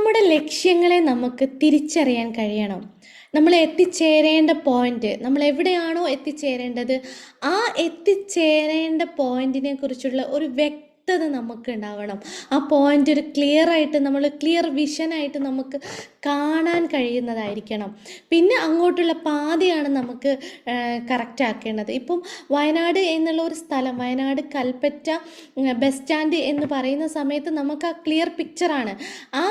നമ്മുടെ ലക്ഷ്യങ്ങളെ നമുക്ക് തിരിച്ചറിയാൻ കഴിയണം. നമ്മൾ എത്തിച്ചേരേണ്ട പോയിന്റ്, നമ്മൾ എവിടെയാണോ എത്തിച്ചേരേണ്ടത്, ആ എത്തിച്ചേരേണ്ട പോയിന്റിനെ കുറിച്ചുള്ള ഒരു വ്യക്തത നമുക്ക് ഉണ്ടാവണം. ആ പോയിന്റ് ഒരു ക്ലിയർ വിഷനായിട്ട് നമുക്ക് കാണാൻ കഴിയുന്നതായിരിക്കണം. പിന്നെ അങ്ങോട്ടുള്ള പാതയാണ് നമുക്ക് കറക്റ്റ് ആക്കേണ്ടത്. ഇപ്പം വയനാട് എന്നുള്ള ഒരു സ്ഥലം, വയനാട് കൽപ്പറ്റ ബസ് സ്റ്റാൻഡ് എന്ന് പറയുന്ന സമയത്ത് നമുക്ക് ആ ക്ലിയർ പിക്ചറാണ്. ആ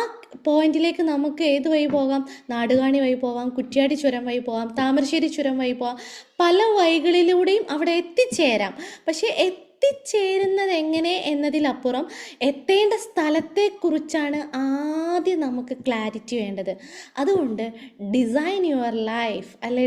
പോയിന്റിലേക്ക് നമുക്ക് ഏത് വഴി പോകാം? നാടുകാണി വഴി പോകാം, കുറ്റ്യാടി ചുരം വഴി പോകാം, താമരശ്ശേരി ചുരം വഴി പോകാം. പല വഴികളിലൂടെയും അവിടെ എത്തിച്ചേരാം. പക്ഷേ എത്തിച്ചേരുന്നത് എങ്ങനെ എന്നതിലപ്പുറം എത്തേണ്ട സ്ഥലത്തെക്കുറിച്ചാണ് ആദ്യം നമുക്ക് ക്ലാരിറ്റി വേണ്ടത്. അതുകൊണ്ട് ഡിസൈൻ യുവർ ലൈഫ്, അല്ലെ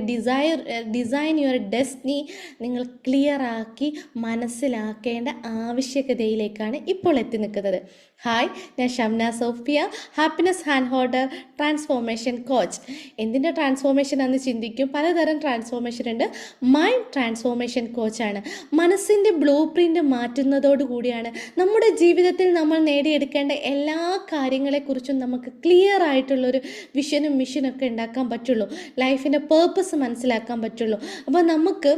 ഡിസൈൻ യുവർ ഡെസ്റ്റിനി നിങ്ങൾ ക്ലിയറാക്കി മനസ്സിലാക്കേണ്ട ആവശ്യകതയിലേക്കാണ് ഇപ്പോൾ എത്തി നിൽക്കുന്നത്. ഹായ്, ഞാൻ Shamna Sofia, happiness hand holder, transformation coach. എന്തിൻ്റെ ട്രാൻസ്ഫോർമേഷൻ എന്ന് ചിന്തിക്കും. പലതരം ട്രാൻസ്ഫോർമേഷൻ ഉണ്ട്. മൈൻഡ് ട്രാൻസ്ഫോർമേഷൻ കോച്ചാണ്. മനസ്സിൻ്റെ ബ്ലൂ പ്രിൻ്റ് മാറ്റുന്നതോടുകൂടിയാണ് നമ്മുടെ ജീവിതത്തിൽ നമ്മൾ നേടിയെടുക്കേണ്ട എല്ലാ കാര്യങ്ങളെക്കുറിച്ചും നമുക്ക് ക്ലിയർ ആയിട്ടുള്ളൊരു വിഷനും മിഷനൊക്കെ ഉണ്ടാക്കാൻ പറ്റുള്ളൂ. ലൈഫിൻ്റെ പേർപ്പസ് മനസ്സിലാക്കാൻ പറ്റുള്ളൂ. അപ്പോൾ നമുക്ക്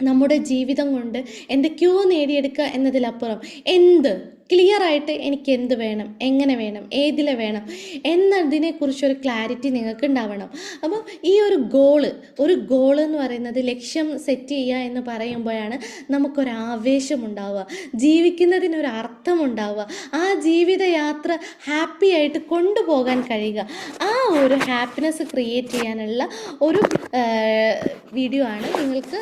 നമ്മുടെ ജീവിതം കൊണ്ട് എന്തൊക്കെയോ നേടിയെടുക്കുക എന്നതിലപ്പുറം ക്ലിയറായിട്ട് എനിക്ക് എന്ത് വേണം, എങ്ങനെ വേണം, ഏതിലെ വേണം എന്നതിനെക്കുറിച്ചൊരു ക്ലാരിറ്റി നിങ്ങൾക്ക് ഉണ്ടാവണം. അപ്പം ഈ ഒരു ഗോള് എന്ന് പറയുന്നത്, ലക്ഷ്യം സെറ്റ് ചെയ്യുക എന്ന് പറയുമ്പോഴാണ് നമുക്കൊരാവേശം ഉണ്ടാവുക, ജീവിക്കുന്നതിനൊരു അർത്ഥമുണ്ടാവുക, ആ ജീവിതയാത്ര ഹാപ്പി ആയിട്ട് കൊണ്ടുപോകാൻ കഴിയുക. ആ ഒരു ഹാപ്പിനെസ് ക്രിയേറ്റ് ചെയ്യാനുള്ള ഒരു വീഡിയോ ആണ് നിങ്ങൾക്ക്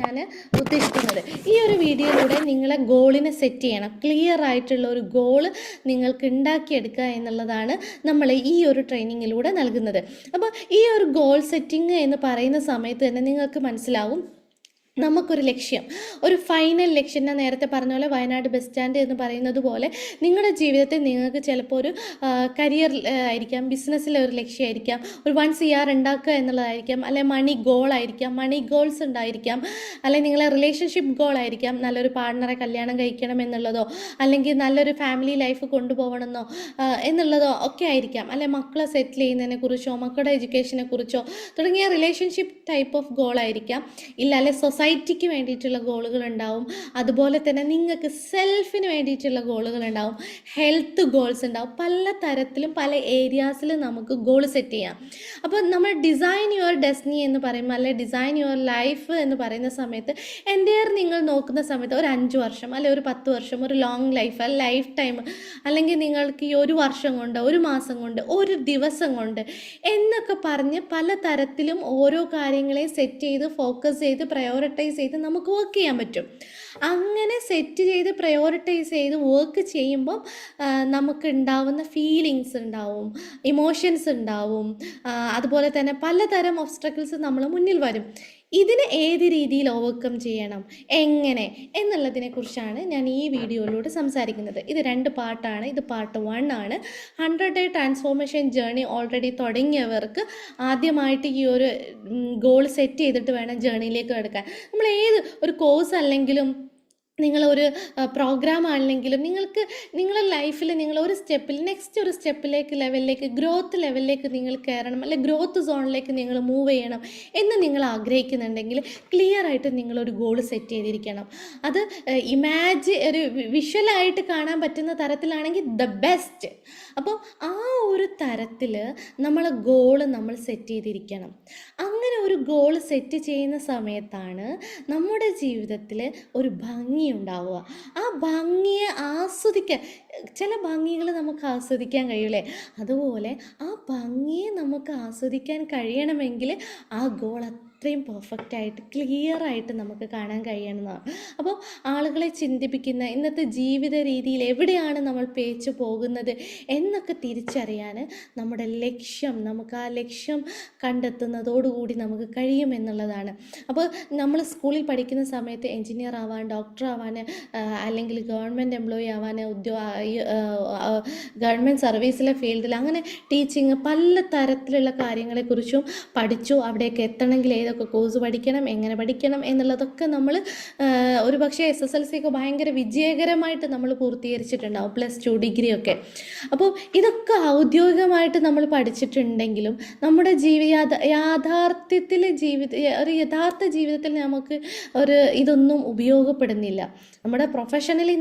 ഞാൻ ഉദ്ദേശിക്കുന്നത്. ഈ ഒരു വീഡിയോയിലൂടെ നിങ്ങളെ ഗോളിനെ സെറ്റ് ചെയ്യണം. ക്ലിയർ ആയിട്ടുള്ള ഒരു ഗോള് നിങ്ങൾക്ക് ഉണ്ടാക്കിയെടുക്കുക എന്നുള്ളതാണ് നമ്മൾ ഈ ഒരു ട്രെയിനിങ്ങിലൂടെ നൽകുന്നത്. അപ്പോൾ ഈ ഒരു ഗോൾ സെറ്റിംഗ് എന്ന് പറയുന്ന സമയത്ത് തന്നെ നിങ്ങൾക്ക് മനസ്സിലാവും, നമുക്കൊരു ലക്ഷ്യം, ഒരു ഫൈനൽ ലക്ഷ്യം. ഞാൻ നേരത്തെ പറഞ്ഞ പോലെ വയനാട് ബസ് സ്റ്റാൻഡ് എന്ന് പറയുന്നത് പോലെ നിങ്ങളുടെ ജീവിതത്തിൽ നിങ്ങൾക്ക് ചിലപ്പോൾ ഒരു കരിയർ ആയിരിക്കാം, ബിസിനസ്സിലെ ഒരു ലക്ഷ്യമായിരിക്കാം, ഒരു 1 CR ഉണ്ടാക്കുക എന്നുള്ളതായിരിക്കാം, അല്ലെങ്കിൽ മണി ഗോളായിരിക്കാം, മണി ഗോൾസ് ഉണ്ടായിരിക്കാം, അല്ലെങ്കിൽ നിങ്ങളെ റിലേഷൻഷിപ്പ് ഗോളായിരിക്കാം, നല്ലൊരു പാർട്ണറെ കല്യാണം കഴിക്കണം എന്നുള്ളതോ, അല്ലെങ്കിൽ നല്ലൊരു ഫാമിലി ലൈഫ് കൊണ്ടുപോകണമെന്നോ എന്നുള്ളതോ ഒക്കെ ആയിരിക്കാം, അല്ലെങ്കിൽ മക്കളെ സെറ്റിൽ ചെയ്യുന്നതിനെ കുറിച്ചോ, മക്കളുടെ എഡ്യൂക്കേഷനെ കുറിച്ചോ തുടങ്ങിയ റിലേഷൻഷിപ്പ് ടൈപ്പ് ഓഫ് ഗോളായിരിക്കാം. ഇല്ല, അല്ലെ സൊസൈറ്റിക്ക് വേണ്ടിയിട്ടുള്ള ഗോളുകൾ ഉണ്ടാവും. അതുപോലെ തന്നെ നിങ്ങൾക്ക് സെൽഫിന് വേണ്ടിയിട്ടുള്ള ഗോളുകൾ ഉണ്ടാവും, ഹെൽത്ത് ഗോൾസ് ഉണ്ടാവും. പല തരത്തിലും പല ഏരിയാസിലും നമുക്ക് ഗോൾ സെറ്റ് ചെയ്യാം. അപ്പോൾ നമ്മൾ ഡിസൈൻ യുവർ ഡെസ്റ്റിനി എന്ന് പറയുമ്പോൾ, അല്ലെ ഡിസൈൻ യുവർ ലൈഫ് എന്ന് പറയുന്ന സമയത്ത് നിങ്ങൾ നോക്കുന്ന സമയത്ത് ഒരു 5 വർഷം, അല്ലെ ഒരു 10 വർഷം, ഒരു ലോങ് ലൈഫ്, ലൈഫ് ടൈം, അല്ലെങ്കിൽ നിങ്ങൾക്ക് ഈ ഒരു വർഷം കൊണ്ട്, ഒരു മാസം കൊണ്ട്, ഒരു ദിവസം കൊണ്ട് എന്നൊക്കെ പറഞ്ഞ് പല തരത്തിലും ഓരോ കാര്യങ്ങളെയും സെറ്റ് ചെയ്ത് ഫോക്കസ് ചെയ്ത് പ്രയോറിറ്റൈസ് ചെയ്ത് നമുക്ക് വർക്ക് ചെയ്യാൻ പറ്റും. അങ്ങനെ സെറ്റ് ചെയ്ത് പ്രയോറിറ്റൈസ് ചെയ്ത് വർക്ക് ചെയ്യുമ്പം നമുക്ക് ഉണ്ടാവുന്ന ഫീലിങ്സ് ഉണ്ടാവും, ഇമോഷൻസ് ഉണ്ടാവും. അതുപോലെ തന്നെ പലതരം ഒബ്സ്റ്റക്കിൾസ് നമ്മൾ മുന്നിൽ വരും. ഇതിനെ ഏത് രീതിയിൽ ഓവർകം ചെയ്യണം, എങ്ങനെ എന്നുള്ളതിനെക്കുറിച്ചാണ് ഞാൻ ഈ വീഡിയോയിലൂടെ സംസാരിക്കുന്നത്. ഇത് 2 പാർട്ടാണ്. ഇത് പാർട്ട് 1 ആണ്. 100 ഡേ ട്രാൻസ്ഫോർമേഷൻ ജേർണി ഓൾറെഡി തുടങ്ങിയവർക്ക് ആദ്യമായിട്ട് ഈ ഒരു ഗോൾ സെറ്റ് ചെയ്തിട്ട് വേണം ജേർണിയിലേക്ക് എടുക്കാൻ. നമ്മൾ ഏത് ഒരു കോഴ്സ് അല്ലെങ്കിലും നിങ്ങളൊരു പ്രോഗ്രാം ആണെങ്കിലും നിങ്ങളുടെ ലൈഫിൽ ഒരു സ്റ്റെപ്പിൽ നെക്സ്റ്റ് ഒരു ലെവലിലേക്ക് ഗ്രോത്ത് ലെവലിലേക്ക് നിങ്ങൾ കയറണം, അല്ലെങ്കിൽ ഗ്രോത്ത് സോണിലേക്ക് നിങ്ങൾ മൂവ് ചെയ്യണം എന്ന് നിങ്ങൾ ആഗ്രഹിക്കുന്നുണ്ടെങ്കിൽ ക്ലിയർ ആയിട്ട് നിങ്ങളൊരു ഗോൾ സെറ്റ് ചെയ്തിരിക്കണം. അത് ഒരു വിഷ്വലായിട്ട് കാണാൻ പറ്റുന്ന തരത്തിലാണെങ്കിൽ ദ ബെസ്റ്റ്. അപ്പോൾ ആ ഒരു തരത്തിൽ ഗോള് നമ്മൾ സെറ്റ് ചെയ്തിരിക്കണം. അങ്ങനെ ഒരു ഗോൾ സെറ്റ് ചെയ്യുന്ന സമയത്താണ് നമ്മുടെ ജീവിതത്തിൽ ഒരു ഭംഗി ഉണ്ടാവുക. ആ ഭംഗിയെ ആസ്വദിക്കാൻ, ചില ഭംഗികൾ നമുക്ക് ആസ്വദിക്കാൻ കഴിയൂലേ, അതുപോലെ ആ ഭംഗിയെ നമുക്ക് ആസ്വദിക്കാൻ കഴിയണമെങ്കിൽ ആ ഗോൾ അത്രയും പെർഫെക്റ്റായിട്ട് ക്ലിയറായിട്ട് നമുക്ക് കാണാൻ കഴിയണമെന്നാണ്. അപ്പോൾ ആളുകളെ ചിന്തിപ്പിക്കുന്ന ഇന്നത്തെ ജീവിത രീതിയിൽ എവിടെയാണ് നമ്മൾ പേച്ചു പോകുന്നത് എന്നൊക്കെ തിരിച്ചറിയാൻ നമ്മുടെ ലക്ഷ്യം, നമുക്ക് ആ ലക്ഷ്യം കണ്ടെത്തുന്നതോടുകൂടി നമുക്ക് കഴിയുമെന്നുള്ളതാണ്. അപ്പോൾ നമ്മൾ സ്കൂളിൽ പഠിക്കുന്ന സമയത്ത് എൻജിനീയർ ആവാൻ, ഡോക്ടർ ആവാൻ, അല്ലെങ്കിൽ ഗവൺമെൻറ് എംപ്ലോയി ആവാൻ, ഗവൺമെൻറ് സർവീസിലെ ഫീൽഡിൽ അങ്ങനെ ടീച്ചിങ് പല തരത്തിലുള്ള കാര്യങ്ങളെക്കുറിച്ചും പഠിച്ചു. അവിടേക്ക് എത്തണമെങ്കിൽ ഏതൊക്കെ കോഴ്സ് പഠിക്കണം, എങ്ങനെ പഠിക്കണം എന്നുള്ളതൊക്കെ നമ്മൾ ഒരു പക്ഷേ SSLC ഒക്കെ ഭയങ്കര വിജയകരമായിട്ട് നമ്മൾ പൂർത്തീകരിച്ചിട്ടുണ്ടാവും, +2 ഡിഗ്രി ഒക്കെ. അപ്പോൾ ഇതൊക്കെ ഔദ്യോഗികമായിട്ട് നമ്മൾ പഠിച്ചിട്ടുണ്ടെങ്കിലും നമ്മുടെ ഒരു യഥാർത്ഥ ജീവിതത്തിൽ നമുക്ക് ഇതൊന്നും ഉപയോഗപ്പെടുന്നില്ല. നമ്മുടെ പ്രൊഫഷണലി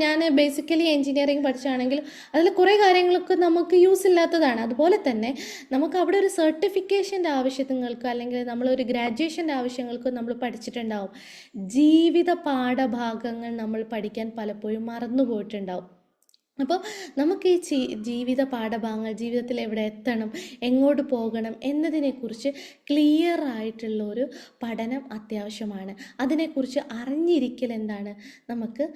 ഞാൻ ബേസിക്കലി എൻജിനീയറിംഗ് പഠിച്ചാണെങ്കിലും അതിൽ കുറേ കാര്യങ്ങളൊക്കെ നമുക്ക് യൂസ് ഇല്ലാത്തതാണ്. അതുപോലെ തന്നെ നമുക്ക് അവിടെ ഒരു സർട്ടിഫിക്കേഷൻ്റെ ആവശ്യങ്ങൾക്ക് അല്ലെങ്കിൽ നമ്മളൊരു ഗ്രാജുവേഷൻ്റെ ആവശ്യങ്ങൾക്ക് നമ്മൾ പഠിച്ചിട്ടുണ്ടാവും. ജീവിത പാഠഭാഗങ്ങൾ നമ്മൾ പഠിക്കാൻ പലപ്പോഴും മറന്നു പോയിട്ടുണ്ടാവും. അപ്പോൾ നമുക്ക് ഈ ജീവിത പാഠഭാഗങ്ങൾ, ജീവിതത്തിൽ എവിടെ എത്തണം, എങ്ങോട്ട് പോകണം എന്നതിനെക്കുറിച്ച് ക്ലിയർ ആയിട്ടുള്ളൊരു പഠനം അത്യാവശ്യമാണ്. അതിനെക്കുറിച്ച് അറിഞ്ഞിരിക്കൽ നമുക്ക്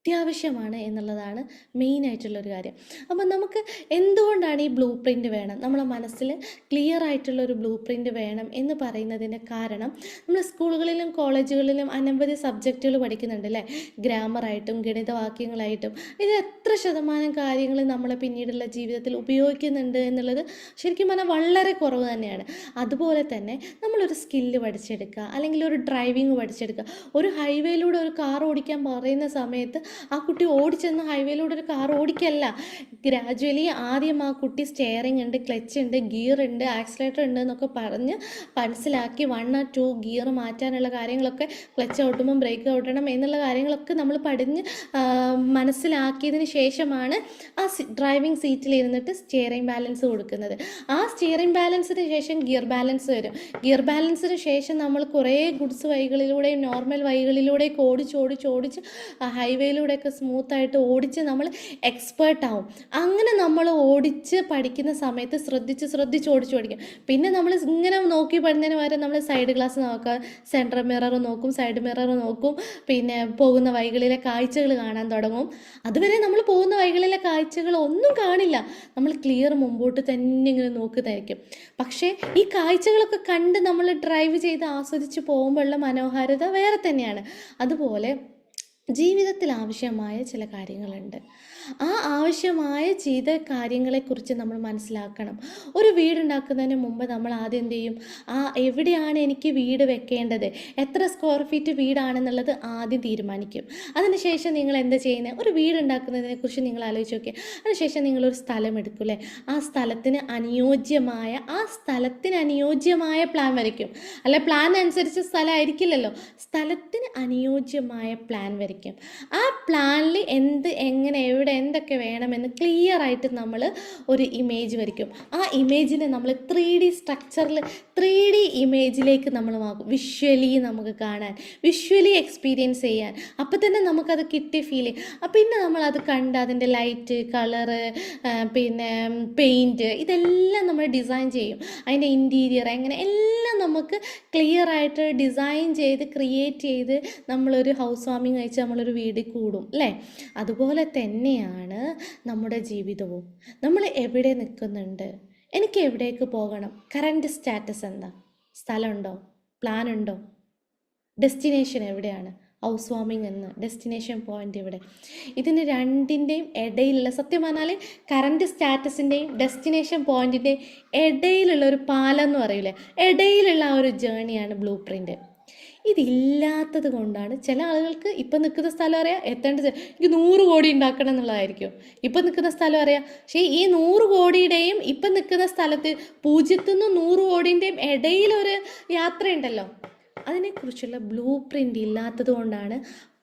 അത്യാവശ്യമാണ് എന്നുള്ളതാണ് മെയിനായിട്ടുള്ളൊരു കാര്യം. അപ്പോൾ നമുക്ക് എന്തുകൊണ്ടാണ് ഈ ബ്ലൂ പ്രിൻ്റ് വേണം, നമ്മളെ മനസ്സിൽ ക്ലിയർ ആയിട്ടുള്ളൊരു ബ്ലൂ പ്രിൻ്റ് വേണം എന്ന് പറയുന്നതിൻ്റെ കാരണം, നമ്മൾ സ്കൂളുകളിലും കോളേജുകളിലും അനവധി സബ്ജക്റ്റുകൾ പഠിക്കുന്നുണ്ട് അല്ലേ, ഗ്രാമറായിട്ടും ഗണിതവാക്യങ്ങളായിട്ടും. ഇത് എത്ര ശതമാനം കാര്യങ്ങൾ നമ്മളെ പിന്നീടുള്ള ജീവിതത്തിൽ ഉപയോഗിക്കുന്നുണ്ട് എന്നുള്ളത് ശരിക്കും പറഞ്ഞാൽ വളരെ കുറവ് തന്നെയാണ്. അതുപോലെ തന്നെ നമ്മളൊരു സ്കില്ല് പഠിച്ചെടുക്കുക, അല്ലെങ്കിൽ ഒരു ഡ്രൈവിങ് പഠിച്ചെടുക്കുക. ഒരു ഹൈവേയിലൂടെ ഒരു കാർ ഓടിക്കാൻ പറയുന്ന സമയത്ത് ആ കുട്ടി ഓടിച്ചെന്ന് ഹൈവേയിലൂടെ ഒരു കാർ ഓടിക്കല്ല. ഗ്രാജുവലി ആദ്യം ആ കുട്ടി സ്റ്റെയറിംഗ് ഉണ്ട്, ക്ലച്ച് ഉണ്ട്, ഗിയർ ഉണ്ട്, ആക്സിലേറ്റർ ഉണ്ട് എന്നൊക്കെ പറഞ്ഞ് മനസ്സിലാക്കി 1 or 2 ഗിയർ മാറ്റാനുള്ള കാര്യങ്ങളൊക്കെ, ക്ലച്ച് ഔട്ടുമ്പം ബ്രേക്ക് ഔട്ടണം എന്നുള്ള കാര്യങ്ങളൊക്കെ നമ്മൾ മനസ്സിലാക്കിയതിന് ശേഷമാണ് ആ ഡ്രൈവിംഗ് സീറ്റിൽ ഇരുന്നിട്ട് സ്റ്റിയറിംഗ് ബാലൻസ് കൊടുക്കുന്നത്. ആ സ്റ്റിയറിംഗ് ബാലൻസിന് ശേഷം ഗിയർ ബാലൻസ് വരും. ഗിയർ ബാലൻസിന് ശേഷം നമ്മൾ കുറേ ഗുഡ്സ് വഴികളിലൂടെയും നോർമൽ വഴികളിലൂടെയൊക്കെ ഓടിച്ച് ഹൈവേയിലൂടെയൊക്കെ സ്മൂത്തായിട്ട് ഓടിച്ച് നമ്മൾ എക്സ്പേർട്ടാവും. അങ്ങനെ നമ്മൾ ഓടിച്ച് പഠിക്കുന്ന സമയത്ത് ശ്രദ്ധിച്ച് ഓടിച്ച് പഠിക്കും. പിന്നെ നമ്മൾ ഇങ്ങനെ നോക്കി പഠിക്കുന്നതിന് പകരം നമ്മൾ സൈഡ് ഗ്ലാസ് നോക്കുക, സെൻട്രൽ മിറർ നോക്കും, സൈഡ് മിറർ നോക്കും, പിന്നെ പോകുന്ന വഴികളിലെ കാഴ്ചകൾ കാണാൻ തുടങ്ങും. അതുവരെ നമ്മൾ പോകുന്ന വഴികളിലെ കാഴ്ചകൾ ഒന്നും കാണില്ല, നമ്മൾ ക്ലിയർ മുമ്പോട്ട് തന്നെ ഇങ്ങനെ നോക്കുന്നതായിരിക്കും. പക്ഷേ ഈ കാഴ്ചകളൊക്കെ കണ്ട് നമ്മൾ ഡ്രൈവ് ചെയ്ത് ആസ്വദിച്ച് പോകുമ്പോഴുള്ള മനോഹാരിത വേറെ തന്നെയാണ്. അതുപോലെ ജീവിതത്തിൽ ആവശ്യമായ ചില കാര്യങ്ങളുണ്ട്. ആ ആവശ്യമായ ചെയ്ത കാര്യങ്ങളെക്കുറിച്ച് നമ്മൾ മനസ്സിലാക്കണം. ഒരു വീടുണ്ടാക്കുന്നതിന് മുമ്പ് നമ്മൾ ആദ്യം എന്ത് ചെയ്യും, എവിടെയാണ് എനിക്ക് വീട് വെക്കേണ്ടത്, എത്ര സ്ക്വയർ ഫീറ്റ് വീടാണെന്നുള്ളത് ആദ്യം തീരുമാനിക്കും. അതിനുശേഷം നിങ്ങൾ എന്താ ചെയ്യുന്നത്, ഒരു വീടുണ്ടാക്കുന്നതിനെക്കുറിച്ച് നിങ്ങൾ ആലോചിച്ച് നോക്കിയാൽ അതിനുശേഷം നിങ്ങളൊരു സ്ഥലം എടുക്കും അല്ലേ, ആ സ്ഥലത്തിന് അനുയോജ്യമായ പ്ലാൻ വരയ്ക്കും. അല്ല പ്ലാൻ അനുസരിച്ച് സ്ഥലമായിരിക്കില്ലല്ലോ, സ്ഥലത്തിന് അനുയോജ്യമായ പ്ലാൻ വരയ്ക്കും. ആ പ്ലാനിൽ എങ്ങനെ എവിടെ എന്തൊക്കെ വേണമെന്ന് ക്ലിയർ ആയിട്ട് നമ്മൾ ഒരു ഇമേജ് വരയ്ക്കും. ആ ഇമേജിനെ നമ്മൾ 3D സ്ട്രക്ചറിൽ 3D ഇമേജിലേക്ക് നമ്മൾ മാക്കും. വിഷ്വലി നമുക്ക് കാണാൻ, വിഷ്വലി എക്സ്പീരിയൻസ് ചെയ്യാൻ, അപ്പോൾ തന്നെ നമുക്കത് കിട്ടിയ ഫീൽ. പിന്നെ നമ്മളത് കണ്ട് അതിൻ്റെ ലൈറ്റ്, കളറ്, പിന്നെ പെയിൻറ്റ്, ഇതെല്ലാം നമ്മൾ ഡിസൈൻ ചെയ്യും. അതിൻ്റെ ഇൻറ്റീരിയർ എങ്ങനെ എല്ലാം നമുക്ക് ക്ലിയർ ആയിട്ട് ഡിസൈൻ ചെയ്ത് ക്രിയേറ്റ് ചെയ്ത് നമ്മളൊരു ഹൗസ് വാമിങ് കഴിച്ച് നമ്മളൊരു വീട് കൂടും അല്ലേ. അതുപോലെ തന്നെയാണ് നമ്മുടെ ജീവിതവും. നമ്മൾ എവിടെ നിൽക്കുന്നുണ്ട്, എനിക്ക് എവിടേക്ക് പോകണം, കറൻറ്റ് സ്റ്റാറ്റസ് എന്താ, സ്ഥലമുണ്ടോ, പ്ലാനുണ്ടോ, ഡെസ്റ്റിനേഷൻ എവിടെയാണ്, ഹൗസ് വാമിങ് എന്ന് ഡെസ്റ്റിനേഷൻ പോയിൻ്റ് ഇവിടെ. ഇതിന് രണ്ടിൻ്റെയും ഇടയിലുള്ള, സത്യം പറഞ്ഞാൽ കറൻറ്റ് സ്റ്റാറ്റസിൻ്റെയും ഡെസ്റ്റിനേഷൻ പോയിൻറ്റിൻ്റെയും ഇടയിലുള്ള ഒരു പാലം എന്ന് പറയില്ലേ, ഇടയിലുള്ള ആ ഒരു ജേണിയാണ് ബ്ലൂ പ്രിൻ്റ്. ഇതില്ലാത്തത് കൊണ്ടാണ് ചില ആളുകൾക്ക് ഇപ്പം നിൽക്കുന്ന സ്ഥലം അറിയാം, എത്തേണ്ടത് എനിക്ക് 100 കോടി ഉണ്ടാക്കണം എന്നുള്ളതായിരിക്കും. ഇപ്പം നിൽക്കുന്ന സ്ഥലം അറിയാം, പക്ഷേ ഈ 100 കോടിയുടെയും ഇപ്പം നിൽക്കുന്ന സ്ഥലത്ത് 0 - 100 കോടിൻ്റെയും ഇടയിലൊരു യാത്രയുണ്ടല്ലോ, അതിനെക്കുറിച്ചുള്ള ബ്ലൂ പ്രിൻ്റ് ഇല്ലാത്തത് കൊണ്ടാണ്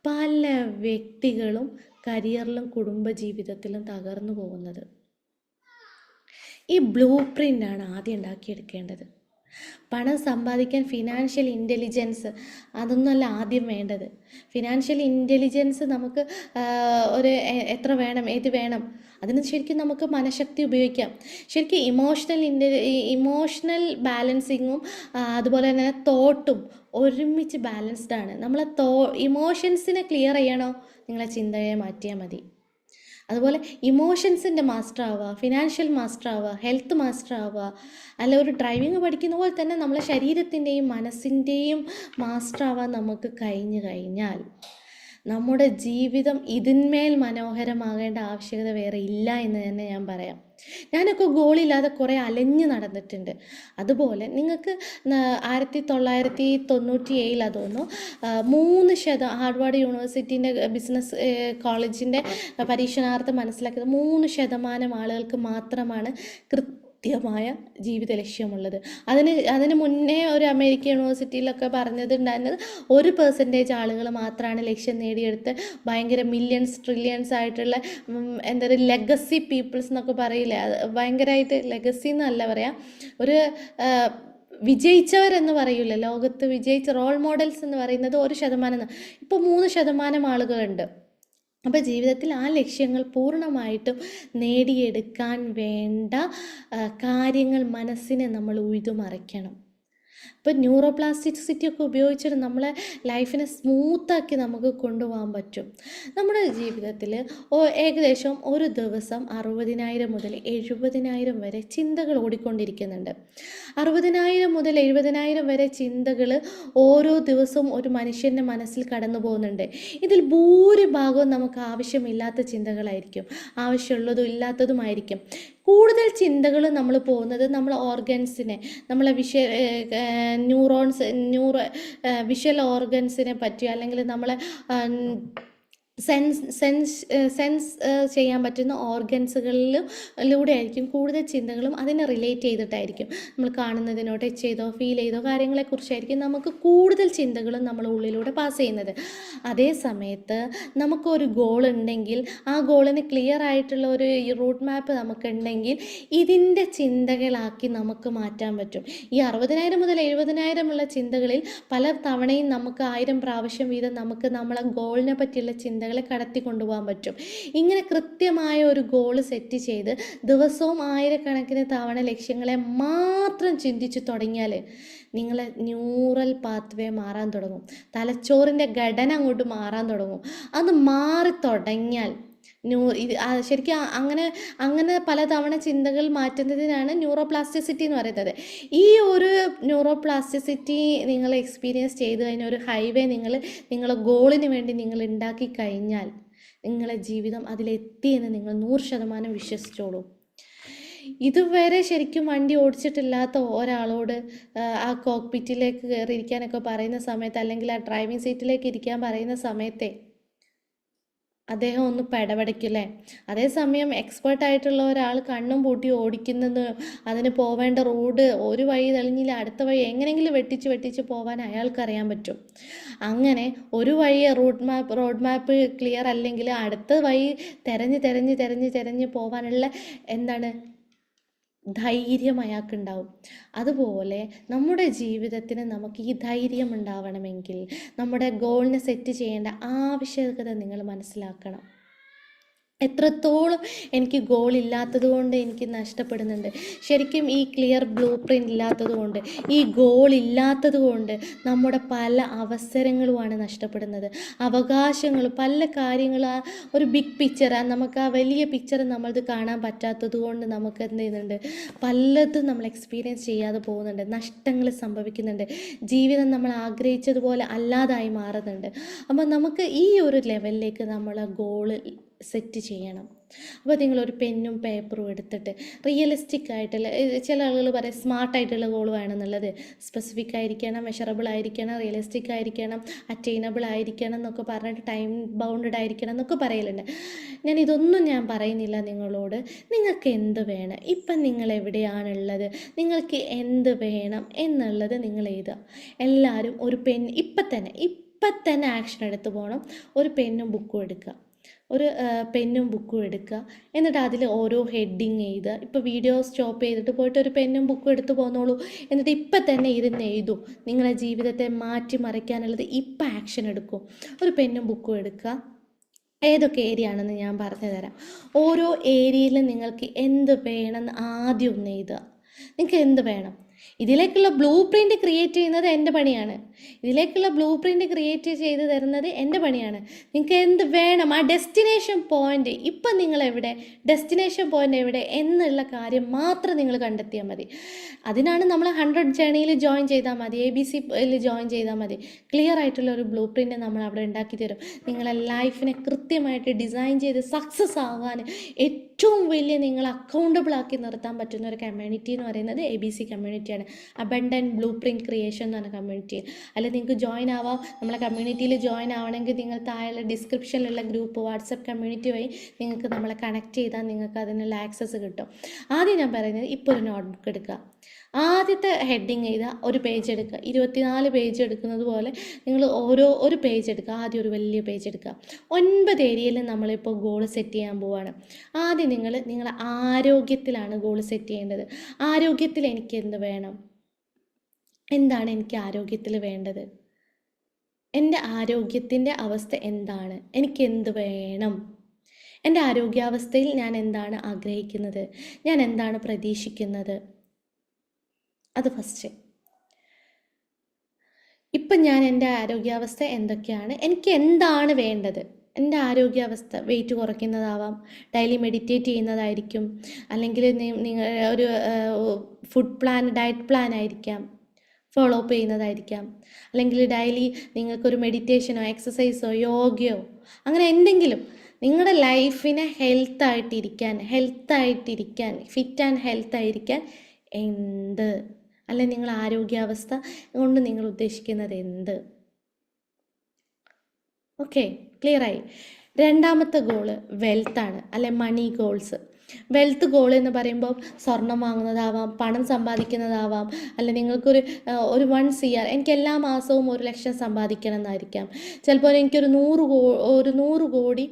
പല വ്യക്തികളും കരിയറിലും കുടുംബജീവിതത്തിലും തകർന്നു പോകുന്നത്. ഈ ബ്ലൂ പ്രിൻ്റാണ് ആദ്യം ഉണ്ടാക്കിയെടുക്കേണ്ടത്. പണം സമ്പാദിക്കാൻ ഫിനാൻഷ്യൽ ഇൻ്റലിജൻസ് അതൊന്നുമല്ല ആദ്യം വേണ്ടത്. ഫിനാൻഷ്യൽ ഇൻ്റലിജൻസ് നമുക്ക് എത്ര വേണം, ഏത് വേണം, അതിന് ശരിക്കും നമുക്ക് മനഃശക്തി ഉപയോഗിക്കാം. ശരിക്കും ഇമോഷണൽ ബാലൻസിങ്ങും അതുപോലെ തന്നെ തോട്ടും ഒരുമിച്ച് ബാലൻസ്ഡാണ്. നമ്മളെ ഇമോഷൻസിനെ ക്ലിയർ ചെയ്യണോ, നിങ്ങളെ ചിന്തയെ മാറ്റിയാൽ മതി. അതുപോലെ ഇമോഷൻസിൻ്റെ മാസ്റ്റർ ആവുക, ഫിനാൻഷ്യൽ മാസ്റ്റർ ആവുക, ഹെൽത്ത് മാസ്റ്റർ ആവുക, അല്ല ഒരു ഡ്രൈവിങ് പഠിക്കുന്ന പോലെ തന്നെ നമ്മളെ ശരീരത്തിൻ്റെയും മനസ്സിൻ്റെയും മാസ്റ്റർ ആവാൻ നമുക്ക് കഴിഞ്ഞാൽ നമ്മുടെ ജീവിതം ഇതിന്മേൽ മനോഹരമാകേണ്ട ആവശ്യകത വേറെ ഇല്ല എന്ന് തന്നെ ഞാൻ പറയാം. ഞാനൊക്കെ ഗോളില്ലാതെ കുറേ അലഞ്ഞു നടന്നിട്ടുണ്ട്. അതുപോലെ നിങ്ങൾക്ക് 1997 തോന്നുന്നു 3% ഹാർവാർഡ് യൂണിവേഴ്സിറ്റീൻ്റെ ബിസിനസ് കോളേജിൻ്റെ പരീക്ഷണാർത്ഥം മനസ്സിലാക്കിയത് 3% ആളുകൾക്ക് മാത്രമാണ് കൃത്യമായ ജീവിത ലക്ഷ്യമുള്ളത്. അതിന് മുന്നേ ഒരു അമേരിക്കൻ യൂണിവേഴ്സിറ്റിയിലൊക്കെ പറഞ്ഞിട്ടുണ്ടായിരുന്നത് 1% ആളുകൾ മാത്രമാണ് ലക്ഷ്യം നേടിയെടുത്ത് ഭയങ്കര മില്യൺസ് ട്രില്യൺസ് ആയിട്ടുള്ള എന്താ പറയുക ലെഗസി പീപ്പിൾസ് എന്നൊക്കെ പറയില്ലേ, ഭയങ്കരമായിട്ട് ലെഗസി എന്നല്ല പറയാം, ഒരു വിജയിച്ചവരെന്ന് പറയൂല, ലോകത്ത് വിജയിച്ച റോൾ മോഡൽസ് എന്ന് പറയുന്നത് 1%. ഇപ്പോൾ 3% ആളുകളുണ്ട്. അപ്പോൾ ജീവിതത്തിൽ ആ ലക്ഷ്യങ്ങൾ പൂർണ്ണമായിട്ടും നേടിയെടുക്കാൻ വേണ്ട കാര്യങ്ങൾ മനസ്സിനെ നമ്മൾ ഉഴുതുമറിക്കണം. ഇപ്പോൾ ന്യൂറോപ്ലാസ്റ്റിസിറ്റി ഒക്കെ ഉപയോഗിച്ചിട്ട് നമ്മളെ ലൈഫിനെ സ്മൂത്താക്കി നമുക്ക് കൊണ്ടുപോകാൻ പറ്റും. നമ്മുടെ ജീവിതത്തിൽ ഏകദേശം ഒരു ദിവസം 60,000 മുതൽ 70,000 വരെ ചിന്തകൾ ഓടിക്കൊണ്ടിരിക്കുന്നുണ്ട്. 60,000 മുതൽ 70,000 വരെ ചിന്തകൾ ഓരോ ദിവസവും ഒരു മനുഷ്യൻ്റെ മനസ്സിൽ കടന്നു പോകുന്നുണ്ട്. ഇതിൽ ഭൂരിഭാഗവും നമുക്ക് ആവശ്യമില്ലാത്ത ചിന്തകളായിരിക്കും, ആവശ്യമുള്ളതും ഇല്ലാത്തതുമായിരിക്കും. കൂടുതൽ ചിന്തകൾ നമ്മൾ പോകുന്നത് നമ്മളെ ഓർഗൻസിനെ, നമ്മളെ വിഷ്വൽ ഓർഗൻസിനെ പറ്റി, അല്ലെങ്കിൽ നമ്മളെ സെൻസ് ചെയ്യാൻ പറ്റുന്ന ഓർഗൻസുകളിലൂടെ ആയിരിക്കും കൂടുതൽ ചിന്തകളും അതിനെ റിലേറ്റ് ചെയ്തിട്ടായിരിക്കും. നമ്മൾ കാണുന്നതിനോ ടച്ച് ചെയ്തോ ഫീൽ ചെയ്തോ കാര്യങ്ങളെക്കുറിച്ചായിരിക്കും നമുക്ക് കൂടുതൽ ചിന്തകളും നമ്മളെ ഉള്ളിലൂടെ പാസ് ചെയ്യുന്നത്. അതേ സമയത്ത് നമുക്കൊരു ഗോൾ ഉണ്ടെങ്കിൽ ആ ഗോളിന് ക്ലിയർ ആയിട്ടുള്ള ഒരു റൂട്ട് മാപ്പ് നമുക്കുണ്ടെങ്കിൽ ഇതിൻ്റെ ചിന്തകളാക്കി നമുക്ക് മാറ്റാൻ പറ്റും. ഈ 60,000 മുതൽ 70,000 ഉള്ള ചിന്തകളിൽ പല തവണയും നമുക്ക് 1000 പ്രാവശ്യം വീതം നമുക്ക് നമ്മളെ ഗോളിനെ പറ്റിയുള്ള ചിന്തകളെ കടത്തി കൊണ്ടുപോകാൻ പറ്റും. ഇങ്ങനെ കൃത്യമായ ഒരു ഗോള് സെറ്റ് ചെയ്ത് ദിവസവും 1000കണക്കിന് തവണ ലക്ഷ്യങ്ങളെ മാത്രം ചിന്തിച്ചു തുടങ്ങിയാൽ നിങ്ങളെ ന്യൂറൽ പാത്വേ മാറാൻ തുടങ്ങും, തലച്ചോറിൻ്റെ ഘടന അങ്ങോട്ട് മാറാൻ തുടങ്ങും. അത് മാറി തുടങ്ങിയാൽ ശരിക്കും അങ്ങനെ പലതവണ ചിന്തകൾ മാറ്റുന്നതിനാണ് ന്യൂറോപ്ലാസ്റ്റിസിറ്റി എന്ന് പറയുന്നത്. ഈ ഒരു ന്യൂറോപ്ലാസ്റ്റിസിറ്റി നിങ്ങൾ എക്സ്പീരിയൻസ് ചെയ്ത് കഴിഞ്ഞാൽ ഒരു ഹൈവേ നിങ്ങളെ ഗോളിന് വേണ്ടി നിങ്ങൾ ഉണ്ടാക്കി കഴിഞ്ഞാൽ നിങ്ങളെ ജീവിതം അതിലെത്തിയെന്ന് നിങ്ങൾ 100% വിശ്വസിച്ചോളൂ. ഇതുവരെ ശരിക്കും വണ്ടി ഓടിച്ചിട്ടില്ലാത്ത ഒരാളോട് ആ കോക്പിറ്റിലേക്ക് കയറിയിരിക്കാനൊക്കെ പറയുന്ന സമയത്ത്, അല്ലെങ്കിൽ ആ ഡ്രൈവിംഗ് സീറ്റിലേക്ക് ഇരിക്കാൻ പറയുന്ന സമയത്തെ അദ്ദേഹം ഒന്ന് പെടപെടയ്ക്കില്ലേ. അതേസമയം എക്സ്പേർട്ടായിട്ടുള്ള ഒരാൾ കണ്ണും പൂട്ടി ഓടിക്കുന്നത്, അതിന് പോവേണ്ട റോഡ് ഒരു വഴി തെളിഞ്ഞില്ല അടുത്ത വഴി എങ്ങനെയെങ്കിലും വെട്ടിച്ച് പോകാൻ അയാൾക്കറിയാൻ പറ്റും. അങ്ങനെ ഒരു വഴി റോഡ് മാപ്പ് ക്ലിയർ അല്ലെങ്കിൽ അടുത്ത വഴി തെരഞ്ഞ് പോകാനുള്ള ധൈര്യം അയാൾക്കുണ്ടാവും. അതുപോലെ നമ്മുടെ ജീവിതത്തിന് നമുക്ക് ഈ ധൈര്യം ഉണ്ടാവണമെങ്കിൽ നമ്മുടെ ഗോളിനെ സെറ്റ് ചെയ്യേണ്ട ആവശ്യകത നിങ്ങൾ മനസ്സിലാക്കണം. എത്രത്തോളം എനിക്ക് ഗോൾ ഇല്ലാത്തത് കൊണ്ട് എനിക്ക് നഷ്ടപ്പെടുന്നുണ്ട്. ശരിക്കും ഈ ക്ലിയർ ബ്ലൂ പ്രിൻ്റ് ഇല്ലാത്തത് കൊണ്ട്, ഈ ഗോൾ ഇല്ലാത്തത് കൊണ്ട് നമ്മുടെ പല അവസരങ്ങളുമാണ് നഷ്ടപ്പെടുന്നത്, അവകാശങ്ങൾ, പല കാര്യങ്ങൾ. ഒരു ബിഗ് പിക്ചർ, നമുക്ക് ആ വലിയ പിക്ചർ നമ്മളത് കാണാൻ പറ്റാത്തത് കൊണ്ട് നമുക്ക് എന്ത് ചെയ്യുന്നുണ്ട്, പലതും നമ്മൾ എക്സ്പീരിയൻസ് ചെയ്യാതെ പോകുന്നുണ്ട്, നഷ്ടങ്ങൾ സംഭവിക്കുന്നുണ്ട്, ജീവിതം നമ്മൾ ആഗ്രഹിച്ചതുപോലെ അല്ലാതായി മാറുന്നുണ്ട്. അപ്പോൾ നമുക്ക് ഈ ഒരു ലെവലിലേക്ക് നമ്മൾ ഗോൾ സെറ്റ് ചെയ്യണം. അപ്പോൾ നിങ്ങളൊരു പെന്നും പേപ്പറും എടുത്തിട്ട് റിയലിസ്റ്റിക് ആയിട്ടുള്ള, ചില ആളുകൾ പറയും സ്മാർട്ടായിട്ടുള്ള ഗോൾ വേണമെന്നുള്ളത്, സ്പെസിഫിക് ആയിരിക്കണം, മെഷറബിൾ ആയിരിക്കണം, റിയലിസ്റ്റിക് ആയിരിക്കണം, അറ്റൈനബിൾ ആയിരിക്കണം എന്നൊക്കെ പറഞ്ഞിട്ട് ടൈം ബൗണ്ടഡ് ആയിരിക്കണം എന്നൊക്കെ പറയലുണ്ട്. ഞാൻ പറയുന്നില്ല നിങ്ങളോട്. നിങ്ങൾക്ക് എന്ത് വേണം, ഇപ്പം നിങ്ങൾ എവിടെയാണുള്ളത്, നിങ്ങൾക്ക് എന്ത് വേണം എന്നുള്ളത് നിങ്ങൾ എഴുതുക. എല്ലാവരും ഒരു പെൻ ഇപ്പം തന്നെ ആക്ഷൻ എടുത്ത് പോകണം. ഒരു പെന്നും ബുക്കും എടുക്കുക, എന്നിട്ട് അതിൽ ഓരോ ഹെഡിങ് എഴുതുക. ഇപ്പോൾ വീഡിയോ സ്റ്റോപ്പ് ചെയ്തിട്ട് പോയിട്ട് ഒരു പെന്നും ബുക്കും എടുത്ത് പോന്നോളൂ. എന്നിട്ട് ഇപ്പം തന്നെ ഇരുന്ന് എഴുതൂ. നിങ്ങളെ ജീവിതത്തെ മാറ്റിമറിക്കാനുള്ളത് ഇപ്പം ആക്ഷൻ എടുക്കും. ഒരു പെന്നും ബുക്കും എടുക്കുക. ഏതൊക്കെ ഏരിയ ആണെന്ന് ഞാൻ പറഞ്ഞു തരാം. ഓരോ ഏരിയയിലും നിങ്ങൾക്ക് എന്ത് വേണമെന്ന് ആദ്യം ഒന്ന് എഴുതുക. നിങ്ങൾക്ക് എന്ത് വേണം, ഇതിലേക്കുള്ള ബ്ലൂ പ്രിൻ്റ് ക്രിയേറ്റ് ചെയ്യുന്നത് എൻ്റെ പണിയാണ്. ഇതിലേക്കുള്ള ബ്ലൂ പ്രിൻ്റ് ക്രിയേറ്റ് ചെയ്ത് തരുന്നത് എൻ്റെ പണിയാണ്. നിങ്ങൾക്ക് എന്ത് വേണം, ആ ഡെസ്റ്റിനേഷൻ പോയിൻ്റ്, ഇപ്പം നിങ്ങളെവിടെ, ഡെസ്റ്റിനേഷൻ പോയിൻ്റ് എവിടെ എന്നുള്ള കാര്യം മാത്രം നിങ്ങൾ കണ്ടെത്തിയാൽ മതി. അതിനാണ് നമ്മൾ 100 ജേണിയിൽ ജോയിൻ ചെയ്താൽ മതി, ABCയിൽ ജോയിൻ ചെയ്താൽ മതി. ക്ലിയർ ആയിട്ടുള്ള ഒരു ബ്ലൂ പ്രിൻ്റ് നമ്മൾ അവിടെ ഉണ്ടാക്കി തരും. നിങ്ങളെ ലൈഫിനെ കൃത്യമായിട്ട് ഡിസൈൻ ചെയ്ത് സക്സസ് ആകാൻ ഏറ്റവും വലിയ നിങ്ങൾ അക്കൗണ്ടബിൾ ആക്കി നിർത്താൻ പറ്റുന്ന ഒരു കമ്മ്യൂണിറ്റി എന്ന് പറയുന്നത് ABC കമ്മ്യൂണിറ്റിയാണ്. അബണ്ടൻറ്റ് ബ്ലൂ പ്രിൻ്റ് ക്രിയേഷൻ എന്ന് പറഞ്ഞ കമ്മ്യൂണിറ്റി. അല്ലെങ്കിൽ നിങ്ങൾക്ക് ജോയിൻ ആവാം. നമ്മളെ കമ്മ്യൂണിറ്റിയിൽ ജോയിൻ ആവണമെങ്കിൽ നിങ്ങൾ താഴെ ഡിസ്ക്രിപ്ഷനിലുള്ള ഗ്രൂപ്പ് വാട്സപ്പ് കമ്മ്യൂണിറ്റി വഴി നിങ്ങൾക്ക് നമ്മളെ കണക്ട് ചെയ്താൽ നിങ്ങൾക്ക് അതിനുള്ള ആക്സസ് കിട്ടും. ആദ്യം ഞാൻ പറയുന്നത്, ഇപ്പോൾ ഒരു നോട്ട്ബുക്ക് എടുക്കുക. ആദ്യത്തെ ഹെഡിങ് ചെയ്താൽ ഒരു പേജ് എടുക്കുക. 24 പേജ് എടുക്കുന്നത് പോലെ നിങ്ങൾ ഒരു പേജ് എടുക്കുക. ആദ്യം ഒരു വലിയ പേജ് എടുക്കുക. 9 ഏരിയയിൽ നമ്മളിപ്പോൾ ഗോൾ സെറ്റ് ചെയ്യാൻ പോവുകയാണ്. ആദ്യം നിങ്ങളെ ആരോഗ്യത്തിലാണ് ഗോൾ സെറ്റ് ചെയ്യേണ്ടത്. ആരോഗ്യത്തിൽ എനിക്ക് എന്ത് വേണം, എന്താണ് എനിക്ക് ആരോഗ്യത്തിൽ വേണ്ടത്, എൻ്റെ ആരോഗ്യത്തിൻ്റെ അവസ്ഥ എന്താണ്, എനിക്ക് എന്ത് വേണം, എൻ്റെ ആരോഗ്യാവസ്ഥയിൽ ഞാൻ എന്താണ് ആഗ്രഹിക്കുന്നത്, ഞാൻ എന്താണ് പ്രതീക്ഷിക്കുന്നത്, അത് ഫസ്റ്റ്. ഇപ്പം ഞാൻ എൻ്റെ ആരോഗ്യാവസ്ഥ എന്തൊക്കെയാണ്, എനിക്ക് എന്താണ് വേണ്ടത്, എൻ്റെ ആരോഗ്യാവസ്ഥ വെയിറ്റ് കുറയ്ക്കുന്നതാവാം, ഡെയിലി മെഡിറ്റേറ്റ് ചെയ്യുന്നതായിരിക്കും, അല്ലെങ്കിൽ നിങ്ങൾ ഒരു ഫുഡ് പ്ലാൻ, ഡയറ്റ് പ്ലാൻ ആയിരിക്കാം ഫോളോ അപ്പ് ചെയ്യുന്നതായിരിക്കാം, അല്ലെങ്കിൽ ഡെയിലി നിങ്ങൾക്കൊരു മെഡിറ്റേഷനോ എക്സസൈസോ യോഗയോ അങ്ങനെ എന്തെങ്കിലും നിങ്ങളുടെ ലൈഫിനെ ഹെൽത്തായിട്ടിരിക്കാൻ, ഫിറ്റ് ആൻഡ് ഹെൽത്തായിരിക്കാൻ എന്ത്, അല്ലെ നിങ്ങൾ ആരോഗ്യാവസ്ഥ കൊണ്ട് നിങ്ങൾ ഉദ്ദേശിക്കുന്നത് എന്ത്. ഓക്കെ, ക്ലിയറായി. രണ്ടാമത്തെ ഗോള് വെൽത്താണ്, അല്ലെ മണി ഗോൾസ്. വെൽത്ത് ഗോൾ എന്ന് പറയുമ്പോൾ സ്വർണം വാങ്ങുന്നതാവാം, പണം സമ്പാദിക്കുന്നതാവാം, അല്ലെ നിങ്ങൾക്കൊരു 1 CR, എനിക്ക് എല്ലാ മാസവും 1 ലക്ഷം സമ്പാദിക്കണം എന്നായിരിക്കാം. ചിലപ്പോൾ എനിക്കൊരു 100 കോടി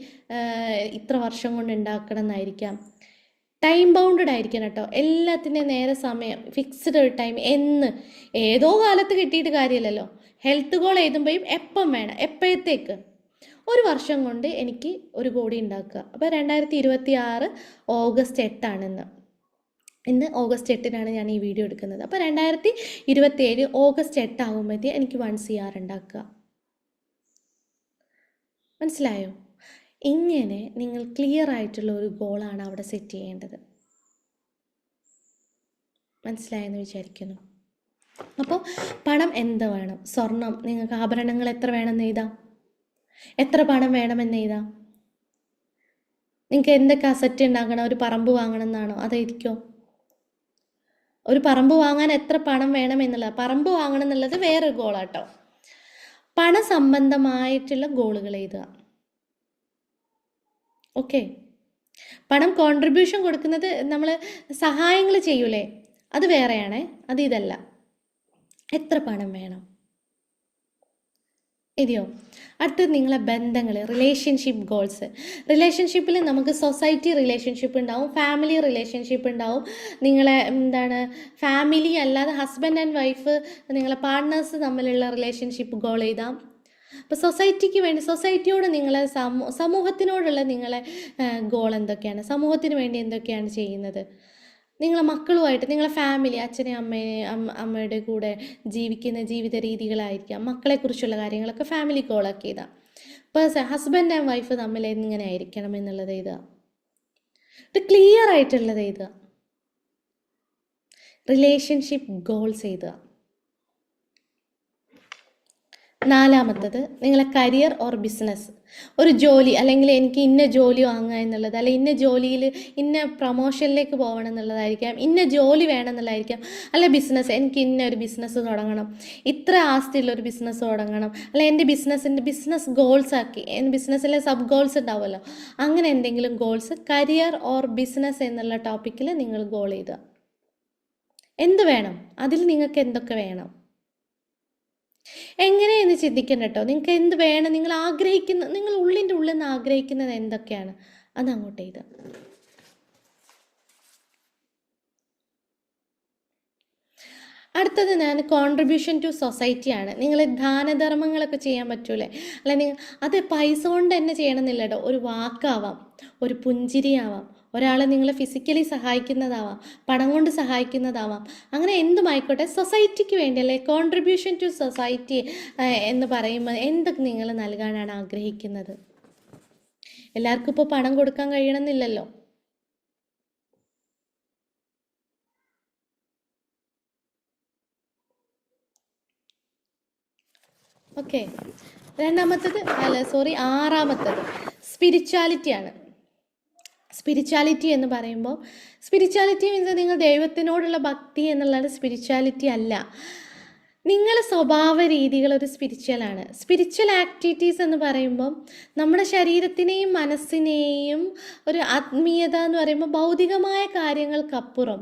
ഇത്ര വർഷം കൊണ്ട് ഉണ്ടാക്കണം എന്നായിരിക്കാം. ടൈം ബൗണ്ടഡ് ആയിരിക്കണം കേട്ടോ. എല്ലാത്തിൻ്റെയും നേരെ സമയം, ഫിക്സ്ഡ് ഒരു ടൈം, ഏതോ കാലത്ത് കിട്ടിയിട്ട് കാര്യമില്ലല്ലോ. ഹെൽത്ത് ഗോൾ എഴുതുമ്പോഴും എപ്പം വേണം, എപ്പോഴത്തേക്ക്, 1 വർഷം കൊണ്ട് എനിക്ക് 1 കോടി ഉണ്ടാക്കുക. അപ്പോൾ 2026 ഓഗസ്റ്റ് 8 ഇന്ന് ഓഗസ്റ്റ് 8 ഞാൻ ഈ വീഡിയോ എടുക്കുന്നത്. അപ്പോൾ 2027 ഓഗസ്റ്റ് 8 ആകുമ്പോഴത്തേ എനിക്ക് 1 CR ഉണ്ടാക്കുക. മനസ്സിലായോ? ഇങ്ങനെ നിങ്ങൾ ക്ലിയർ ആയിട്ടുള്ള ഒരു ഗോളാണ് അവിടെ സെറ്റ് ചെയ്യേണ്ടത്. മനസ്സിലായെന്ന് വിചാരിക്കുന്നു. അപ്പോൾ പണം എന്ത് വേണം, സ്വർണം, നിങ്ങൾക്ക് ആഭരണങ്ങൾ എത്ര വേണമെന്ന് എഴുതാം, എത്ര പണം വേണമെന്ന് എഴുതാം. നിങ്ങൾക്ക് എന്തൊക്കെ അസറ്റ് ഉണ്ടാക്കണം, ഒരു പറമ്പ് വാങ്ങണം എന്നാണോ, അതായിരിക്കോ. ഒരു പറമ്പ് വാങ്ങാൻ എത്ര പണം വേണം എന്നുള്ളത്, പറമ്പ് വാങ്ങണം എന്നുള്ളത് വേറൊരു ഗോളാട്ടോ. പണസംബന്ധമായിട്ടുള്ള ഗോളുകൾ എഴുതുക. ഓക്കെ, പണം കോൺട്രിബ്യൂഷൻ കൊടുക്കുന്നത്, നമ്മൾ സഹായങ്ങൾ ചെയ്യൂലേ, അത് വേറെയാണേ, അത് ഇതല്ല. എത്ര പണം വേണം ഇതെയോ. അടുത്തത് നിങ്ങളെ ബന്ധങ്ങൾ, റിലേഷൻഷിപ്പ് ഗോൾസ്. റിലേഷൻഷിപ്പിൽ നമുക്ക് സൊസൈറ്റി റിലേഷൻഷിപ്പ് ഉണ്ടാവും, ഫാമിലി റിലേഷൻഷിപ്പ് ഉണ്ടാവും. നിങ്ങളെ ഫാമിലി അല്ലാതെ ഹസ്ബൻഡ് ആൻഡ് വൈഫ്, നിങ്ങളെ പാർട്ട്നേഴ്സ് തമ്മിലുള്ള റിലേഷൻഷിപ്പ് ഗോൾ ചെയ്താം. അപ്പോൾ സൊസൈറ്റിക്ക് വേണ്ടി, സൊസൈറ്റിയോട് നിങ്ങളെ സമൂഹത്തിനോടുള്ള നിങ്ങളെ ഗോൾ എന്തൊക്കെയാണ്, സമൂഹത്തിന് വേണ്ടി എന്തൊക്കെയാണ് ചെയ്യുന്നത്, നിങ്ങളെ മക്കളുമായിട്ട്, നിങ്ങളെ ഫാമിലി, അച്ഛനെയും അമ്മയുടെ കൂടെ ജീവിക്കുന്ന ജീവിത രീതികളായിരിക്കാം, മക്കളെക്കുറിച്ചുള്ള കാര്യങ്ങളൊക്കെ ഫാമിലി ഗോളൊക്കെ ചെയ്താൽ. ഇപ്പോൾ ഹസ്ബൻഡ് ആൻഡ് വൈഫ് തമ്മിൽ എങ്ങനെ ആയിരിക്കണം എന്നുള്ളത് എഴുതുക. ഇത് ക്ലിയർ ആയിട്ടുള്ളത് എഴുതുക. റിലേഷൻഷിപ്പ് ഗോൾസ് എഴുതുക. നാലാമത്തത് നിങ്ങളെ കരിയർ ഓർ ബിസിനസ്, ഒരു ജോലി, അല്ലെങ്കിൽ എനിക്ക് ഇന്ന ജോലി വാങ്ങുക എന്നുള്ളത്, അല്ലെങ്കിൽ ഇന്ന ജോലിയിൽ ഇന്ന പ്രൊമോഷനിലേക്ക് പോകണം എന്നുള്ളതായിരിക്കാം, ഇന്ന ജോലി വേണം എന്നുള്ളതായിരിക്കാം, അല്ലെ ബിസിനസ്, എനിക്ക് ഇന്ന ഒരു ബിസിനസ് തുടങ്ങണം, ഇത്ര ആസ്തിയുള്ളൊരു ബിസിനസ് തുടങ്ങണം, അല്ലെ എൻ്റെ ബിസിനസ് ഗോൾസ് ആക്കി, ബിസിനസ്സിലെ സബ് ഗോൾസ് ഉണ്ടാവുമല്ലോ, അങ്ങനെ എന്തെങ്കിലും ഗോൾസ് കരിയർ ഓർ ബിസിനസ് എന്നുള്ള ടോപ്പിക്കിൽ നിങ്ങൾ ഗോൾ ചെയ്തുക. എന്ത് വേണം, അതിൽ നിങ്ങൾക്ക് എന്തൊക്കെ വേണം, എങ്ങനെയെന്ന് ചിന്തിക്കണം കേട്ടോ. നിങ്ങൾക്ക് എന്ത് വേണം, നിങ്ങൾ ഉള്ളിൻ്റെ ഉള്ളിൽ നിന്ന് ആഗ്രഹിക്കുന്നത് എന്തൊക്കെയാണ്, അത് അങ്ങോട്ട് ചെയ്ത്. അടുത്തത് ഞാൻ കോൺട്രിബ്യൂഷൻ ടു സൊസൈറ്റിയാണ്. നിങ്ങൾ ദാനധർമ്മങ്ങളൊക്കെ ചെയ്യാൻ പറ്റൂലേ? അല്ല നിങ്ങൾ അത് പൈസ കൊണ്ട് തന്നെ ചെയ്യണമെന്നില്ല കേട്ടോ. ഒരു വാക്കാവാം, ഒരു പുഞ്ചിരിയാവാം, ഒരാളെ നിങ്ങൾ ഫിസിക്കലി സഹായിക്കുന്നതാവാം, പണം കൊണ്ട് സഹായിക്കുന്നതാവാം, അങ്ങനെ എന്തുമായിക്കോട്ടെ സൊസൈറ്റിക്ക് വേണ്ടി അല്ലേ. കോൺട്രിബ്യൂഷൻ ടു സൊസൈറ്റി എന്ന് പറയുമ്പോൾ എന്തൊക്കെ നിങ്ങൾ നൽകാനാണ് ആഗ്രഹിക്കുന്നത്? എല്ലാവർക്കും ഇപ്പോൾ പണം കൊടുക്കാൻ കഴിയണമെന്നില്ലല്ലോ. ഓക്കെ, ആറാമത്തത് സ്പിരിച്വാലിറ്റിയാണ്. സ്പിരിച്വാലിറ്റി എന്ന് പറയുമ്പോൾ സ്പിരിച്വാലിറ്റി മീൻസ് നിങ്ങൾ ദൈവത്തിനോടുള്ള ഭക്തി എന്നുള്ളത് സ്പിരിച്വാലിറ്റി അല്ല. നിങ്ങളുടെ സ്വഭാവ രീതികൾ ഒരു സ്പിരിച്വലാണ്. സ്പിരിച്വൽ ആക്ടിവിറ്റീസ് എന്ന് പറയുമ്പോൾ നമ്മുടെ ശരീരത്തിനെയും മനസ്സിനെയും ഒരു ആത്മീയത എന്ന് പറയുമ്പോൾ ഭൗതികമായ കാര്യങ്ങൾക്കപ്പുറം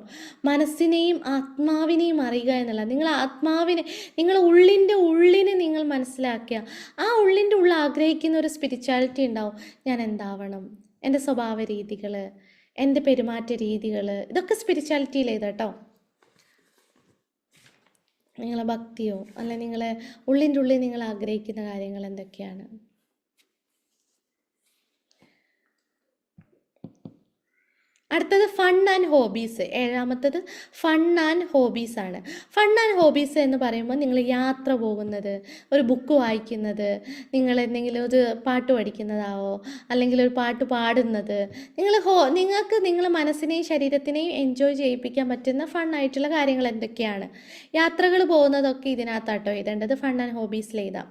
മനസ്സിനെയും ആത്മാവിനെയും അറിയുക എന്നുള്ള, നിങ്ങൾ ആത്മാവിനെ, നിങ്ങൾ ഉള്ളിനെ നിങ്ങൾ മനസ്സിലാക്കുക. ആ ഉള്ളിൻ്റെ ഉള്ളിൽ ആഗ്രഹിക്കുന്ന ഒരു സ്പിരിച്വാലിറ്റി ഉണ്ടാവും. ഞാൻ എന്താവണം, എൻ്റെ സ്വഭാവ രീതികൾ, എൻ്റെ പെരുമാറ്റ രീതികൾ, ഇതൊക്കെ സ്പിരിച്വാലിറ്റിയിലേത് കേട്ടോ. നിങ്ങളെ ഭക്തിയോ അല്ല നിങ്ങളെ ഉള്ളിൻ്റെ ഉള്ളിൽ നിങ്ങൾ ആഗ്രഹിക്കുന്ന കാര്യങ്ങൾ എന്തൊക്കെയാണ്? അടുത്തത് ഫൺ ആൻഡ് ഹോബീസ്. ഏഴാമത്തത് ഫൺ ആൻഡ് ഹോബീസ് ആണ്. ഫൺ ആൻഡ് ഹോബീസ് എന്ന് പറയുമ്പോൾ നിങ്ങൾ യാത്ര പോകുന്നത്, ഒരു ബുക്ക് വായിക്കുന്നത്, നിങ്ങൾ എന്തെങ്കിലും ഒരു പാട്ട് പഠിക്കുന്നതാവോ അല്ലെങ്കിൽ ഒരു പാട്ട് പാടുന്നത്, നിങ്ങൾക്ക് നിങ്ങളെ മനസ്സിനെയും ശരീരത്തിനെയും എൻജോയ് ചെയ്യിപ്പിക്കാൻ പറ്റുന്ന ഫണ്ണായിട്ടുള്ള കാര്യങ്ങൾ എന്തൊക്കെയാണ്? യാത്രകൾ പോകുന്നതൊക്കെ ഇതിനകത്താട്ടോ എഴുതേണ്ടത്. ഫൺ ആൻഡ് ഹോബീസിലെഴുതാം.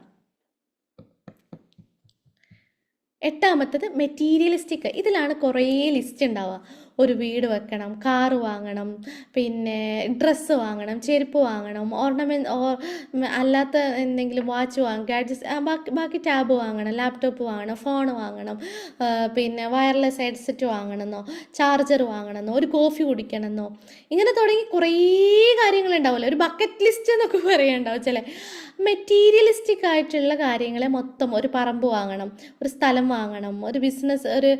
എട്ടാമത്തത് മെറ്റീരിയലിസ്റ്റിക്. ഇതിലാണ് കുറേ ലിസ്റ്റ് ഉണ്ടാവുക. ഒരു വീട് വെക്കണം, കാറ് വാങ്ങണം, പിന്നെ ഡ്രസ്സ് വാങ്ങണം, ചെരുപ്പ് വാങ്ങണം, അല്ലാത്ത എന്തെങ്കിലും വാച്ച് വാങ്ങണം, ഗാഡ്ജറ്റ്സ്, ബാക്കി ടാബ് വാങ്ങണം, ലാപ്ടോപ്പ് വാങ്ങണം, ഫോൺ വാങ്ങണം, പിന്നെ വയർലെസ് ഹെഡ്സെറ്റ് വാങ്ങണമെന്നോ, ചാർജർ വാങ്ങണമെന്നോ, ഒരു കോഫി കുടിക്കണമെന്നോ, ഇങ്ങനെ തുടങ്ങി കുറേ കാര്യങ്ങളുണ്ടാവുമല്ലോ. ഒരു ബക്കറ്റ് ലിസ്റ്റ് എന്നൊക്കെ പറയുന്നുണ്ടാവും ചില. മെറ്റീരിയലിസ്റ്റിക് ആയിട്ടുള്ള കാര്യങ്ങളെ മൊത്തം, ഒരു പറമ്പ് വാങ്ങണം, ഒരു സ്ഥലം വാങ്ങണം, ഒരു ബിസിനസ്, ഒരു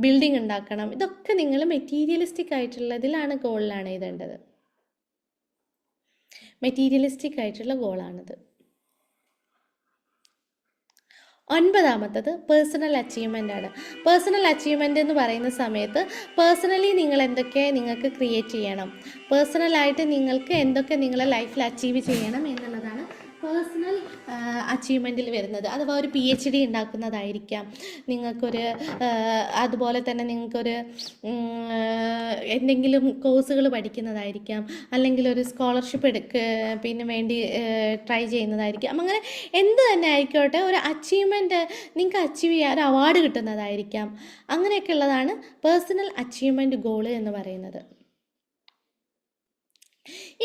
ബിൽഡിംഗ് ഉണ്ടാക്കണം, ഇതൊക്കെ നിങ്ങൾ മെറ്റീരിയലിസ്റ്റിക് ആയിട്ടുള്ളതിലാണ്, ഗോളിലാണ് എഴുതേണ്ടത്. മെറ്റീരിയലിസ്റ്റിക് ആയിട്ടുള്ള ഗോളാണിത്. ഒൻപതാമത്തത് പേഴ്സണൽ അച്ചീവ്മെൻ്റ് ആണ്. പേഴ്സണൽ അച്ചീവ്മെൻ്റ് എന്ന് പറയുന്ന സമയത്ത് പേഴ്സണലി നിങ്ങൾ എന്തൊക്കെ നിങ്ങൾക്ക് ക്രിയേറ്റ് ചെയ്യണം, പേഴ്സണലായിട്ട് നിങ്ങൾക്ക് എന്തൊക്കെ നിങ്ങളെ ലൈഫിൽ അച്ചീവ് ചെയ്യണം എന്നുള്ളതാണ് പേഴ്സണൽ അച്ചീവ്മെൻറ്റിൽ വരുന്നത്. അഥവാ ഒരു PhD ഉണ്ടാക്കുന്നതായിരിക്കാം, നിങ്ങൾക്കൊരു അതുപോലെ തന്നെ നിങ്ങൾക്കൊരു എന്തെങ്കിലും കോഴ്സുകൾ പഠിക്കുന്നതായിരിക്കാം, അല്ലെങ്കിൽ ഒരു സ്കോളർഷിപ്പ് പിന്നെ വേണ്ടി ട്രൈ ചെയ്യുന്നതായിരിക്കാം. അങ്ങനെ എന്ത് തന്നെ ആയിക്കോട്ടെ, ഒരു അച്ചീവ്മെൻറ്റ് നിങ്ങൾക്ക് അച്ചീവ് ചെയ്യാൻ ഒരു അവാർഡ് കിട്ടുന്നതായിരിക്കാം. അങ്ങനെയൊക്കെ ഉള്ളതാണ് പേഴ്സണൽ അച്ചീവ്മെൻറ്റ് ഗോള് എന്ന് പറയുന്നത്.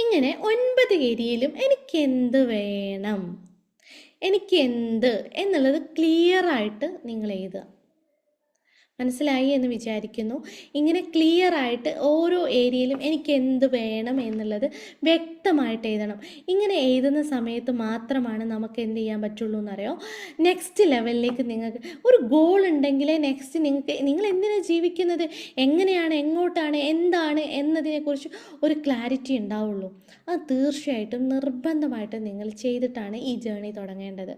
ഇങ്ങനെ 9 ഏരിയയിലും എനിക്കെന്ത് വേണം, എനിക്കെന്ത് എന്നുള്ളത് ക്ലിയറായിട്ട് നിങ്ങൾ എഴുതുക. മനസ്സിലായി എന്ന് വിചാരിക്കുന്നു. ഇങ്ങനെ ക്ലിയറായിട്ട് ഓരോ ഏരിയയിലും എനിക്ക് എന്ത് വേണം എന്നുള്ളത് വ്യക്തമായിട്ട് എഴുതണം. ഇങ്ങനെ എഴുതുന്ന സമയത്ത് മാത്രമാണ് നമുക്ക് എന്ത് ചെയ്യാൻ പറ്റുള്ളൂ എന്നറിയോ, നെക്സ്റ്റ് ലെവലിലേക്ക് നിങ്ങൾക്ക് ഒരു ഗോൾ ഉണ്ടെങ്കിലേ നെക്സ്റ്റ് നിങ്ങൾ എന്തിനാണ് ജീവിക്കുന്നത്, എങ്ങനെയാണ്, എങ്ങോട്ടാണ്, എന്താണ് എന്നതിനെക്കുറിച്ച് ഒരു ക്ലാരിറ്റി ഉണ്ടാവുള്ളൂ. അത് തീർച്ചയായിട്ടും നിർബന്ധമായിട്ടും നിങ്ങൾ ചെയ്തിട്ടാണ് ഈ ജേണി തുടങ്ങേണ്ടത്.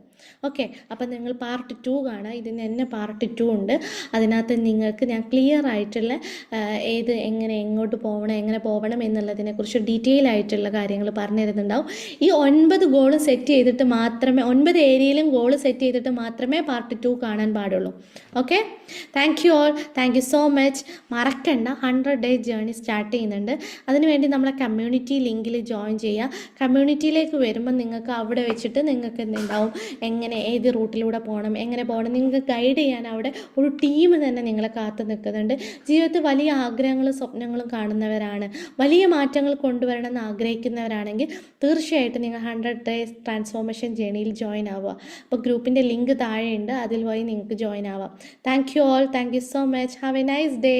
ഓക്കെ, അപ്പം നിങ്ങൾ പാർട്ട് 2 കാണുക. ഇതിന് തന്നെ പാർട്ട് 2 ഉണ്ട്. അതിനകത്ത് നിങ്ങൾക്ക് ഞാൻ ക്ലിയർ ആയിട്ടുള്ള എങ്ങനെ എങ്ങോട്ട് പോകണം, എങ്ങനെ പോകണം എന്നുള്ളതിനെക്കുറിച്ച് ഡീറ്റെയിൽ ആയിട്ടുള്ള കാര്യങ്ങൾ പറഞ്ഞു തരുന്നുണ്ടാവും. ഈ 9 ഗോൾ സെറ്റ് ചെയ്തിട്ട് മാത്രമേ, 9 ഏരിയയിലും ഗോൾ സെറ്റ് ചെയ്തിട്ട് മാത്രമേ പാർട്ട് 2 കാണാൻ പാടുള്ളൂ. Okay, thank you all, thank you so much. മറക്കണ്ട, 100 ഡേയ്സ് ജേർണി സ്റ്റാർട്ട് ചെയ്യുന്നുണ്ട്. അതിനുവേണ്ടി നമ്മളെ കമ്മ്യൂണിറ്റി ലിങ്കിൽ ജോയിൻ ചെയ്യുക. കമ്മ്യൂണിറ്റിയിലേക്ക് വരുമ്പോൾ നിങ്ങൾക്ക് അവിടെ വെച്ചിട്ട് നിങ്ങൾക്ക് എന്തുണ്ടാവും, എങ്ങനെ ഏത് റൂട്ടിലൂടെ പോകണം, എങ്ങനെ പോകണം, നിങ്ങൾക്ക് ഗൈഡ് ചെയ്യാൻ അവിടെ ഒരു ടീം തന്നെ നിങ്ങളെ കാത്തു നിൽക്കുന്നുണ്ട്. ജീവിതത്തിൽ വലിയ ആഗ്രഹങ്ങളും സ്വപ്നങ്ങളും കാണുന്നവരാണ്, വലിയ മാറ്റങ്ങൾ കൊണ്ടുവരണമെന്ന് ആഗ്രഹിക്കുന്നവരാണെങ്കിൽ തീർച്ചയായിട്ടും നിങ്ങൾ 100 ഡേയ്സ് ട്രാൻസ്ഫോർമേഷൻ ജേണിയിൽ ജോയിൻ ആവുക. അപ്പോൾ ഗ്രൂപ്പിൻ്റെ ലിങ്ക് താഴെയുണ്ട്, അതിൽ വഴി നിങ്ങൾക്ക് ജോയിൻ ആവാം. Thank you all, thank you so much. Have A nice day.